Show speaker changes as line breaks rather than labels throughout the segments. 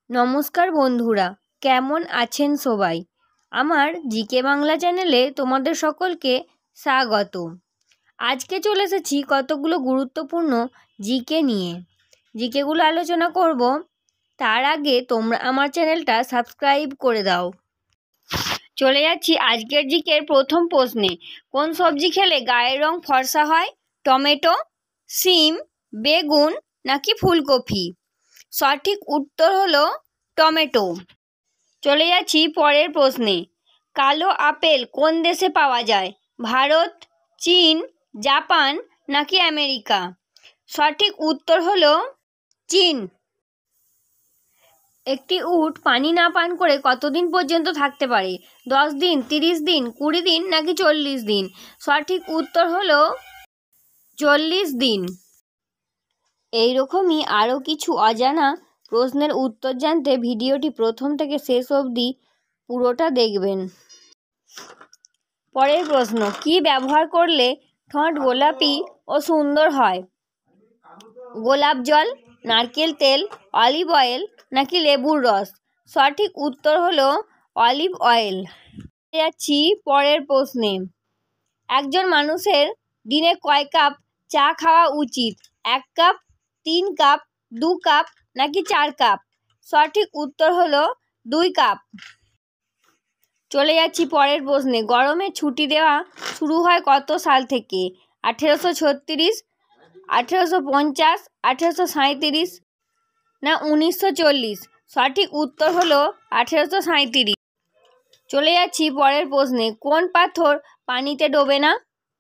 নমস্কার বন্ধুরা, কেমন আছেন সবাই? আমার জিকে বাংলা চ্যানেলে তোমাদের সকলকে স্বাগত। আজকে চলে এসেছি কতগুলো গুরুত্বপূর্ণ জিকে নিয়ে। জিকেগুলো আলোচনা করব, তার আগে তোমরা আমার চ্যানেলটা সাবস্ক্রাইব করে দাও। চলে যাচ্ছি আজকের জিকের প্রথম প্রশ্নে। কোন সবজি খেলে গায়ের রং ফর্সা হয়? টমেটো, সিম, বেগুন নাকি ফুলকপি? সঠিক উত্তর হলো টমেটো। চলে যাচ্ছি পরের প্রশ্নে। কালো আপেল কোন দেশে পাওয়া যায়? ভারত, চীন, জাপান নাকি আমেরিকা? সঠিক উত্তর হলো চীন। একটি উট পানি না পান করে কতদিন পর্যন্ত থাকতে পারে? 10 দিন, 30 দিন, 20 দিন নাকি 40 দিন? সঠিক উত্তর হলো 40 দিন। এইরকমই আরও কিছু অজানা প্রশ্নের উত্তর জানতে ভিডিওটি প্রথম থেকে শেষ অবধি পুরোটা দেখবেন। পরের প্রশ্ন, কি ব্যবহার করলে ঠোঁট গোলাপি ও সুন্দর হয়? গোলাপ জল, নারকেল তেল, অলিভ অয়েল নাকি লেবুর রস? সঠিক উত্তর হলো অলিভ অয়েল। যাচ্ছি পরের প্রশ্নে। একজন মানুষের দিনে কয় কাপ চা খাওয়া উচিত? 1 কাপ, 3 কাপ, 2 কাপ নাকি 4 কাপ? সঠিক উত্তর হলো 2 কাপ। চলে যাচ্ছি পরের প্রশ্নে। গরমে ছুটি দেওয়া শুরু হয় কত সাল থেকে? 1836, 1850, 1837 না 1940? সঠিক উত্তর হলো 1837। চলে যাচ্ছি পরের প্রশ্নে। কোন পাথর পানিতে ডোবে না?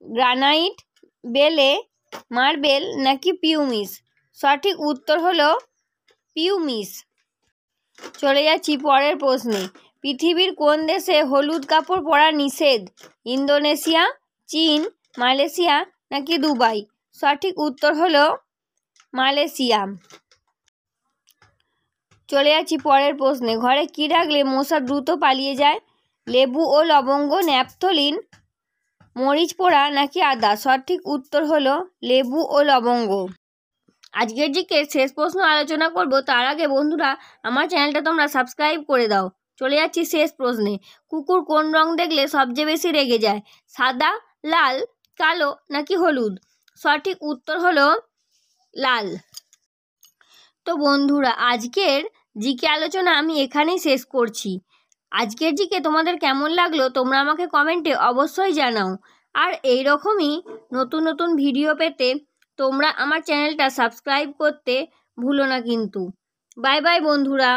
গ্রানাইট, বেলে, মার্বেল নাকি পিউমিস? সঠিক উত্তর হলো পিউমিস। চলে যাচ্ছি পরের প্রশ্নে। পৃথিবীর কোন দেশে হলুদ কাপড় পরা নিষেধ? ইন্দোনেশিয়া, চীন, মালয়েশিয়া নাকি দুবাই? সঠিক উত্তর হলো মালয়েশিয়া। চলে যাচ্ছি পরের প্রশ্নে। ঘরে কি রাখলে মশা দ্রুত পালিয়ে যায়? লেবু ও লবঙ্গ, ন্যাপথলিন, মরিচ পোড়া নাকি আদা? সঠিক উত্তর হলো লেবু ও লবঙ্গ। আজকের জিকে শেষ প্রশ্ন আলোচনা করব, তার আগে বন্ধুরা আমার চ্যানেলটা তোমরা সাবস্ক্রাইব করে দাও। চলে যাচ্ছি শেষ প্রশ্নে। কুকুর কোন রং দেখলে সবচেয়ে বেশি রেগে যায়? সাদা, লাল, কালো নাকি হলুদ? সঠিক উত্তর হলো লাল। তো বন্ধুরা আজকের জিকে আলোচনা আমি এখানেই শেষ করছি। আজকের জিকে তোমাদের কেমন লাগলো তোমরা আমাকে কমেন্টে অবশ্যই জানাও। আর এই রকমই নতুন নতুন ভিডিও পেতে তোমরা আমার চ্যানেলটা সাবস্ক্রাইব করতে ভুলো না কিন্তু। বাই বাই বন্ধুরা।